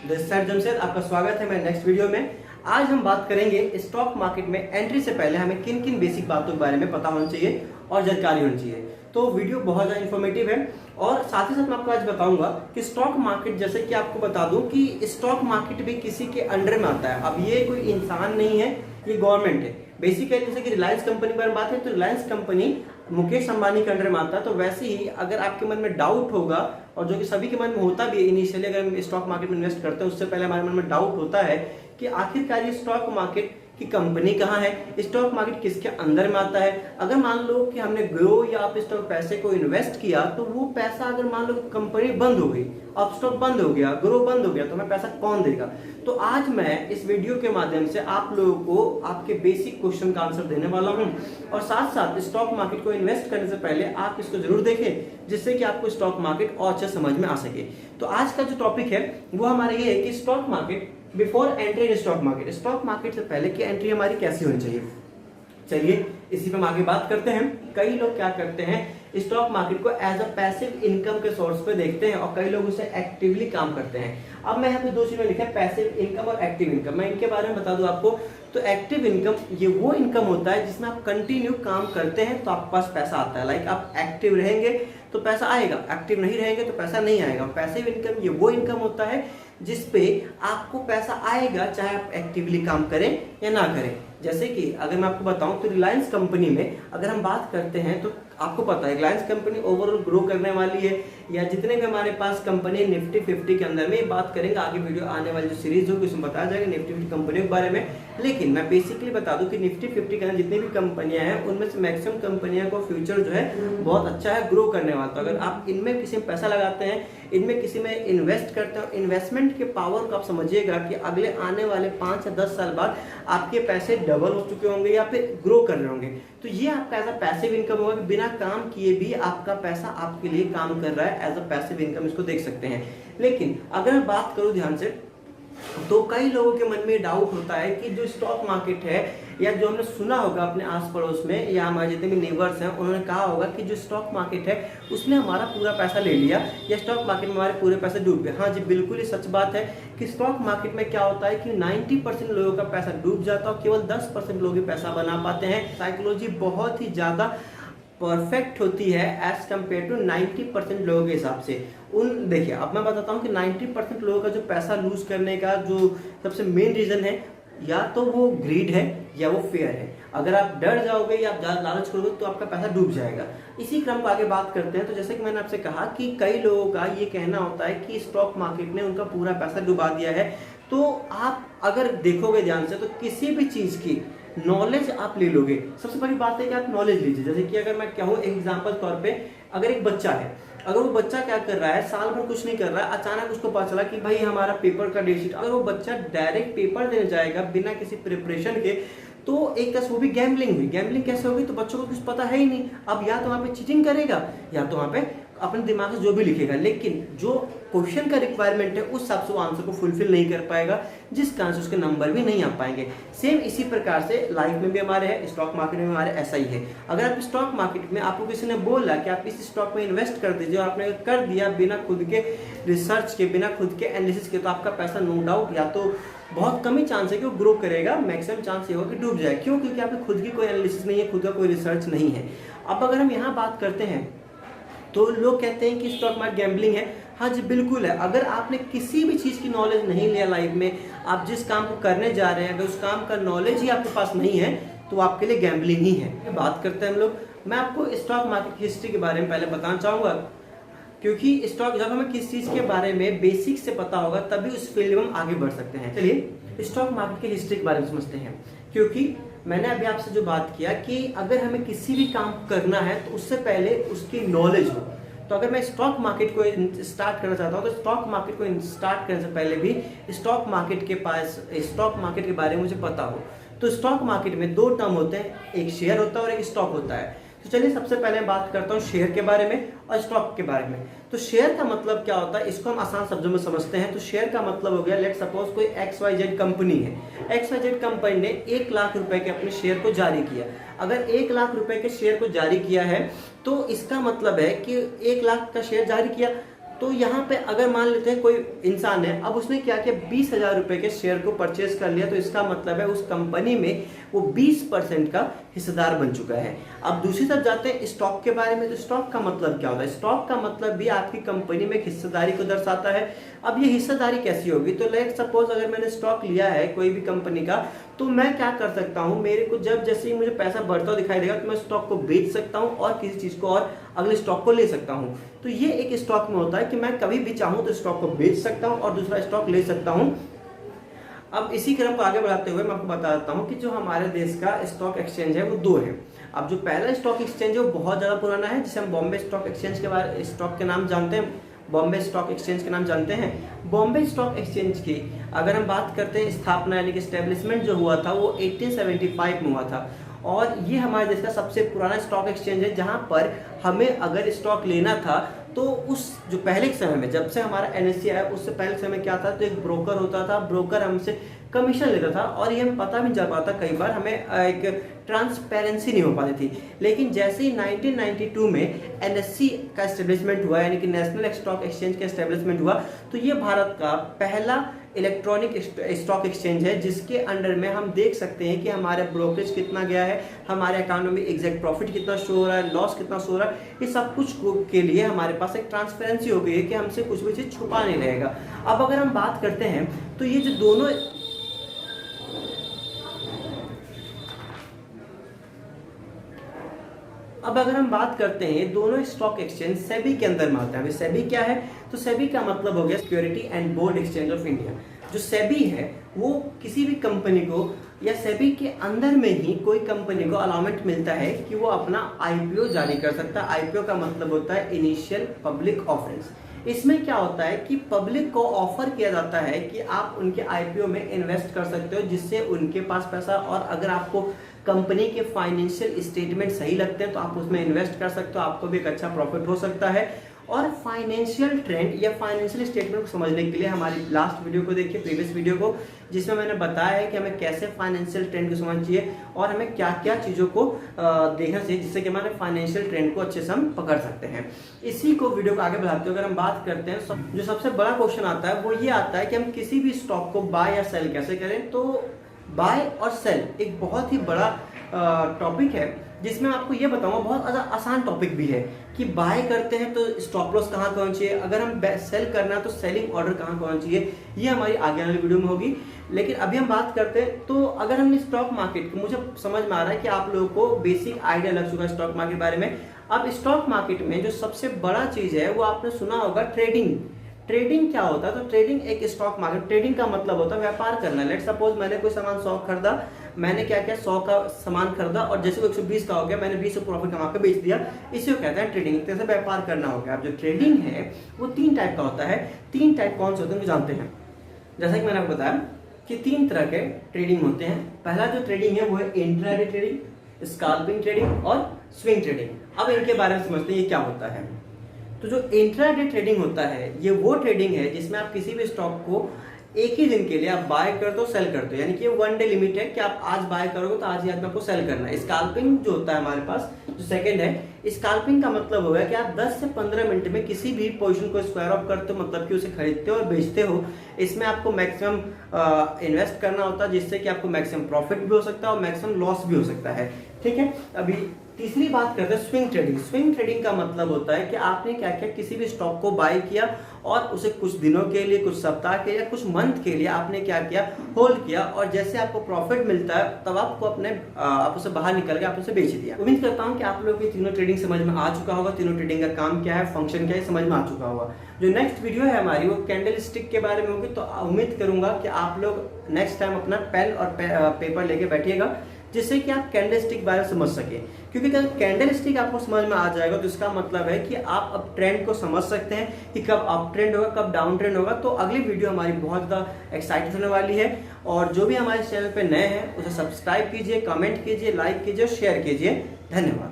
This side Jamshed, आपका स्वागत है मेरे नेक्स्ट वीडियो में। आज हम बात करेंगे स्टॉक मार्केट में एंट्री से पहले हमें किन किन बेसिक बातों के बारे में पता होना चाहिए और जानकारी होनी चाहिए। तो वीडियो बहुत ज़्यादा इन्फॉर्मेटिव है और साथ ही साथ मैं आपको आज बताऊंगा कि स्टॉक मार्केट, जैसे कि आपको बता दूं कि स्टॉक मार्केट भी किसी के अंडर में आता है। अब ये कोई इंसान नहीं है, ये गवर्नमेंट है। बेसिकली जैसे कि रिलायंस कंपनी पर बात है तो रिलायंस कंपनी मुकेश अंबानी के अंडर में आता है। तो वैसे ही अगर आपके मन में डाउट होगा, और जो कि सभी के मन में होता भी है इनिशियली, अगर हम स्टॉक मार्केट में इन्वेस्ट करते हैं उससे पहले हमारे मन में डाउट होता है कि आखिरकार ये स्टॉक मार्केट की कंपनी कहाँ है, स्टॉक मार्केट किसके अंदर में आता है। अगर मान लो कि हमने ग्रो या आप स्टॉक पैसे को इन्वेस्ट किया तो वो पैसा अगर मान लो कंपनी बंद हो गई, अब स्टॉक बंद हो गया, ग्रो बंद हो गया, तो हमें पैसा कौन देगा। तो आज मैं इस वीडियो के माध्यम से आप लोगों को आपके बेसिक क्वेश्चन का आंसर देने वाला हूं और साथ साथ स्टॉक मार्केट को इन्वेस्ट करने से पहले आप इसको जरूर देखें जिससे कि आपको स्टॉक मार्केट और अच्छे समझ में आ सके। तो आज का जो टॉपिक है वो हमारा ये है कि stock market before entry in stock market, stock market से पहले की एंट्री हमारी कैसी होनी चाहिए। चलिए इसी पर हम आगे बात करते हैं। कई लोग क्या करते हैं, स्टॉक मार्केट को एज अ पैसिव इनकम के सोर्स पे देखते हैं और कई लोग उसे एक्टिवली काम करते हैं। अब मैं यहाँ पे दो चीजें लिखा है, पैसिव इनकम और एक्टिव इनकम। मैं इनके बारे में बता दूं आपको। तो एक्टिव इनकम ये वो इनकम होता है जिसमें आप कंटिन्यू काम करते हैं तो आपके पास पैसा आता है। लाइक आप एक्टिव रहेंगे तो पैसा आएगा, एक्टिव नहीं रहेंगे तो पैसा नहीं आएगा। पैसिव इनकम ये वो इनकम होता है जिसपे आपको पैसा आएगा चाहे आप एक्टिवली काम करें या ना करें। जैसे कि अगर मैं आपको बताऊं तो रिलायंस कंपनी में अगर हम बात करते हैं तो आपको पता है रिलायंस कंपनी ओवरऑल ग्रो करने वाली है, या जितने भी हमारे पास कंपनी निफ्टी 50 के अंदर में बात करेंगे आगे वीडियो आने वाली जो सीरीज होगी उसमें बताया जाएगा निफ्टी 50 कंपनियों के बारे में। लेकिन मैं बेसिकली बता दूं कि निफ्टी 50 के अंदर जितनी भी कंपनियां हैं उनमें से मैक्सिमम कंपनियों को फ्यूचर जो है बहुत अच्छा है, ग्रो करने वाला। तो अगर आप इनमें किसी में पैसा लगाते हैं, इनमें किसी में इन्वेस्ट करते हो, इन्वेस्टमेंट के पावर को आप समझिएगा कि अगले आने वाले 5 या 10 साल बाद आपके पैसे डबल हो चुके होंगे या फिर ग्रो कर रहे होंगे। तो ये आपका एज अ पैसिव इनकम होगा कि बिना काम किए भी आपका पैसा आपके लिए काम कर रहा है, एज अ पैसिव इनकम इसको देख सकते हैं। लेकिन अगर मैं बात करूं ध्यान से तो कई लोगों के मन में डाउट होता है कि जो स्टॉक मार्केट है, या जो हमने सुना होगा अपने आस पड़ोस में या हमारे जितने भी नेबर्स हैं उन्होंने कहा होगा कि जो स्टॉक मार्केट है उसने हमारा पूरा पैसा ले लिया या स्टॉक मार्केट में हमारे पूरे पैसे डूब गए। हाँ जी, बिल्कुल ही सच बात है कि स्टॉक मार्केट में क्या होता है कि 90% लोगों का पैसा डूब जाता है और केवल 10% लोग ही पैसा बना पाते हैं। साइकोलॉजी बहुत ही ज्यादा परफेक्ट होती है एज कम्पेयर टू 90% लोगों के हिसाब से। उन देखिए अब मैं बताता हूँ कि 90% लोगों का जो पैसा लूज करने का जो सबसे मेन रीजन है, या तो वो ग्रीड है या वो फेयर है। अगर आप डर जाओगे या आप ज्यादा लालच करोगे तो आपका पैसा डूब जाएगा। इसी क्रम को आगे बात करते हैं। तो जैसे कि मैंने आपसे कहा कि कई लोगों का ये कहना होता है कि स्टॉक मार्केट ने उनका पूरा पैसा डुबा दिया है। तो आप अगर देखोगे ध्यान से तो किसी भी चीज की नॉलेज आप ले लोगे, सबसे बड़ी बात है कि आप नॉलेज लीजिए। जैसे कि अगर मैं कहूँ एग्जांपल तौर पे, अगर एक बच्चा है, अगर वो बच्चा क्या कर रहा है, साल भर कुछ नहीं कर रहा है, अचानक उसको पता चला कि भाई हमारा पेपर का डेट शीट, अगर वो बच्चा डायरेक्ट पेपर देने जाएगा बिना किसी प्रिपरेशन के तो एक तरह से वो भी गैम्बलिंग हुई। गैम्बलिंग कैसे होगी, तो बच्चों को कुछ पता है ही नहीं। अब या तो वहाँ पे चीटिंग करेगा या तो वहाँ पे अपने दिमाग से जो भी लिखेगा, लेकिन जो क्वेश्चन का रिक्वायरमेंट है उस हिसाब से वो आंसर को फुलफिल नहीं कर पाएगा, जिस कारण से उसके नंबर भी नहीं आ पाएंगे। सेम इसी प्रकार से लाइफ में भी हमारे है, स्टॉक मार्केट में हमारे ऐसा ही है। अगर आप स्टॉक मार्केट में आपको किसी ने बोला कि आप इस स्टॉक में इन्वेस्ट कर दीजिए और आपने कर दिया बिना खुद के रिसर्च के, बिना खुद के एनालिसिस के, तो आपका पैसा नो डाउट या तो बहुत कम ही चांस है कि वो ग्रो करेगा, मैक्सिमम चांस ये होगा कि डूब जाए। क्यों? क्योंकि आपकी खुद की कोई एनालिसिस नहीं है, खुद का कोई रिसर्च नहीं है। अब अगर हम यहाँ बात करते हैं तो लोग कहते हैं कि स्टॉक मार्केट गैम्बलिंग है। हाँ जी, बिल्कुल है। अगर आपने किसी भी चीज़ की नॉलेज नहीं लिया लाइफ में, आप जिस काम को करने जा रहे हैं अगर उस काम का नॉलेज ही आपके पास नहीं है तो आपके लिए गैम्बलिंग ही है। बात करते हैं हम लोग, मैं आपको स्टॉक मार्केट की हिस्ट्री के बारे में पहले बताना चाहूँगा, क्योंकि स्टॉक जब हमें किस चीज़ के बारे में बेसिक से पता होगा तभी उस फील्ड में हम आगे बढ़ सकते हैं। चलिए स्टॉक मार्केट की हिस्ट्री के बारे में समझते हैं। क्योंकि मैंने अभी आपसे जो बात किया कि अगर हमें किसी भी काम करना है तो उससे पहले उसकी नॉलेज हो। तो अगर मैं स्टॉक मार्केट को स्टार्ट करना चाहता हूँ तो स्टॉक मार्केट को स्टार्ट करने से पहले भी स्टॉक मार्केट के बारे में मुझे पता हो। तो स्टॉक मार्केट में दो टर्म होते हैं, एक शेयर होता है और एक स्टॉक होता है। तो चलिए सबसे पहले बात करता हूँ शेयर के बारे में और स्टॉक के बारे में। तो शेयर का मतलब क्या होता है, इसको हम आसान शब्दों में समझते हैं। तो शेयर का मतलब हो गया, लेट सपोज कोई XYZ कंपनी है, XYZ कंपनी ने 1 लाख रुपए के अपने शेयर को जारी किया। अगर 1 लाख रुपए के शेयर को जारी किया है तो इसका मतलब है कि 1 लाख का शेयर जारी किया तो यहाँ पे अगर मान लेते हैं कोई इंसान है, अब उसने क्या किया 20,000 रुपए के शेयर को परचेज कर लिया, तो इसका मतलब है उस कंपनी में वो 20% का हिस्सेदार बन चुका है। अब दूसरी तरफ जाते हैं स्टॉक के बारे में। तो स्टॉक का मतलब क्या होता है? स्टॉक का मतलब भी आपकी कंपनी में हिस्सेदारी को दर्शाता है। अब ये हिस्सेदारी कैसी होगी? तो लेट सपोज अगर मैंने स्टॉक लिया है कोई भी कंपनी का, तो मैं क्या कर सकता हूं, मेरे को जब जैसे ही मुझे पैसा बढ़ता हुआ दिखाई देगा तो मैं स्टॉक को बेच सकता हूं और किसी चीज को और अगले स्टॉक को ले सकता हूं। तो ये एक स्टॉक में होता है कि मैं कभी भी चाहूं तो स्टॉक को बेच सकता हूं और दूसरा स्टॉक ले सकता हूं। अब इसी क्रम को आगे बढ़ाते हुए मैं आपको बता देता हूं कि जो हमारे देश का स्टॉक एक्सचेंज है वो 2 है। अब जो पहला स्टॉक एक्सचेंज है वो बहुत ज्यादा पुराना है, जिसे हम बॉम्बे स्टॉक एक्सचेंज के बारे स्टॉक के नाम जानते हैं, बॉम्बे स्टॉक एक्सचेंज के नाम जानते हैं। बॉम्बे स्टॉक एक्सचेंज की अगर हम बात करते हैं स्थापना यानी कि एस्टेब्लिशमेंट जो हुआ था वो 1875 में हुआ था, और ये हमारे देश का सबसे पुराना स्टॉक एक्सचेंज है, जहां पर हमें अगर स्टॉक लेना था तो उस जो पहले के समय में, जब से हमारा NSE आया उससे पहले के समय क्या था, तो एक ब्रोकर होता था, ब्रोकर हमसे कमीशन लेता था और ये हमें पता भी नहीं चल पाता, कई बार हमें एक ट्रांसपेरेंसी नहीं हो पाती थी। लेकिन जैसे ही 1992 में NSE का एस्टेब्लिशमेंट हुआ यानी कि नेशनल स्टॉक एक्सचेंज का एस्टेब्लिशमेंट हुआ, तो ये भारत का पहला इलेक्ट्रॉनिक स्टॉक एक्सचेंज है जिसके अंडर में हम देख सकते हैं कि हमारे ब्रोकरेज कितना गया है, हमारे अकाउंट में एग्जैक्ट प्रॉफिट कितना शो हो रहा है, लॉस कितना शो हो रहा है, ये सब कुछ के लिए हमारे पास एक ट्रांसपेरेंसी हो गई है कि हमसे कुछ भी चीज छुपा नहीं रहेगा। अब अगर हम बात करते हैं तो ये जो दोनों अब अगर हम बात करते हैं दोनों स्टॉक एक्सचेंज सेबी के अंदर में आते हैं। सेबी क्या है? तो सेबी का मतलब हो गया security and board exchange of India. जो सेबी है वो किसी भी कंपनी को या सेबी के अंदर में ही कोई कंपनी को अलाउमेंट मिलता है कि वो अपना IPO जारी कर सकता है। IPO का मतलब होता है इनिशियल पब्लिक ऑफरिंग्स। इसमें क्या होता है कि पब्लिक को ऑफर किया जाता है कि आप उनके IPO में इन्वेस्ट कर सकते हो, जिससे उनके पास पैसा, और अगर आपको कंपनी के फाइनेंशियल स्टेटमेंट सही लगते हैं तो आप उसमें इन्वेस्ट कर सकते हो, आपको भी एक अच्छा प्रॉफिट हो सकता है। और फाइनेंशियल ट्रेंड या फाइनेंशियल स्टेटमेंट को समझने के लिए हमारी लास्ट वीडियो को देखिए, प्रीवियस वीडियो को, जिसमें मैंने बताया है कि हमें कैसे फाइनेंशियल ट्रेंड को समझना चाहिए और हमें क्या क्या चीज़ों को देखना चाहिए जिससे कि हमारे फाइनेंशियल ट्रेंड को अच्छे से हम पकड़ सकते हैं। इसी को वीडियो को आगे बढ़ाते हुए अगर हम बात करते हैं, जो सबसे बड़ा क्वेश्चन आता है वो ये आता है कि हम किसी भी स्टॉक को बाय या सेल कैसे करें। तो बाय और सेल एक बहुत ही बड़ा टॉपिक है जिसमें आपको ये बताऊंगा, बहुत आसान टॉपिक भी है कि बाय करते हैं तो स्टॉप लॉस कहाँ होना चाहिए, अगर हम सेल करना है तो सेलिंग ऑर्डर कहाँ होना चाहिए, ये हमारी आगे वाली वीडियो में होगी। लेकिन अभी हम बात करते हैं, तो अगर हम स्टॉक मार्केट, मुझे समझ में आ रहा है कि आप लोगों को बेसिक आइडिया लग चुका है स्टॉक मार्केट के बारे में। अब स्टॉक मार्केट में जो सबसे बड़ा चीज है वो आपने सुना होगा ट्रेडिंग। ट्रेडिंग क्या होता है? तो ट्रेडिंग एक स्टॉक मार्केट, ट्रेडिंग का मतलब होता है व्यापार करना। लेट सपोज मैंने कोई सामान 100 खरीदा, मैंने क्या किया 100 का सामान खरीदा और जैसे वो 120 का हो गया, मैंने 20 प्रॉफिट कमा के बेच दिया, इसी को कहते हैं ट्रेडिंग। एक तरह से व्यापार करना हो गया। अब जो ट्रेडिंग है वो 3 टाइप का होता है। 3 टाइप कौन से होते हैं जानते हैं? जैसा कि मैंने आपको बताया कि 3 तरह के ट्रेडिंग होते हैं। पहला जो ट्रेडिंग है वो है इंट्राडे ट्रेडिंग, स्कैल्पिंग ट्रेडिंग और स्विंग ट्रेडिंग। अब इनके बारे में समझते हैं ये क्या होता है। तो जो इंट्राडे ट्रेडिंग होता है ये वो ट्रेडिंग है जिसमें आप किसी भी स्टॉक को एक ही दिन के लिए आप बाय कर दो, सेल कर दो, यानी कि 1 डे लिमिट है कि आप आज बाय करोगे तो आज ही आज में आपको सेल करना है। स्कैल्पिंग जो होता है हमारे पास जो सेकंड है, स्कैल्पिंग का मतलब होगा कि आप 10 से 15 मिनट में किसी भी पोजीशन को स्क्वायर ऑफ करते हो, मतलब कि उसे खरीदते हो और बेचते हो। इसमें आपको मैक्सिमम इन्वेस्ट करना होता है जिससे कि आपको मैक्सिमम प्रॉफिट भी हो सकता है और मैक्सिमम लॉस भी हो सकता है। ठीक है, अभी तीसरी बात करते हैं स्विंग ट्रेडिंग। स्विंग ट्रेडिंग का मतलब होता है कि आपने क्या किया, किसी भी स्टॉक को बाय किया और उसे कुछ दिनों के लिए, कुछ सप्ताह के लिए, कुछ मंथ के लिए आपने क्या किया, होल्ड किया, और जैसे आपको प्रॉफिट मिलता है तब आपको आप उसे बाहर निकल के आप उसे बेच दिया। उम्मीद करता हूं कि आप लोगों की तीनों ट्रेडिंग समझ में आ चुका होगा, तीनों ट्रेडिंग का काम क्या है, फंक्शन क्या है, समझ में आ चुका होगा। जो नेक्स्ट वीडियो है हमारी वो कैंडल स्टिक के बारे में होगी, तो उम्मीद करूंगा कि आप लोग नेक्स्ट टाइम अपना पेन और पेपर लेके बैठिएगा जिससे कि आप कैंडल स्टिक बारे में समझ सके। क्योंकि अगर कैंडल स्टिक आपको समझ में आ जाएगा तो इसका मतलब है कि आप अब ट्रेंड को समझ सकते हैं कि कब अप ट्रेंड होगा, कब डाउन ट्रेंड होगा। तो अगली वीडियो हमारी बहुत ज़्यादा एक्साइटेड होने वाली है, और जो भी हमारे चैनल पे नए हैं उसे सब्सक्राइब कीजिए, कमेंट कीजिए, लाइक कीजिए, शेयर कीजिए। धन्यवाद।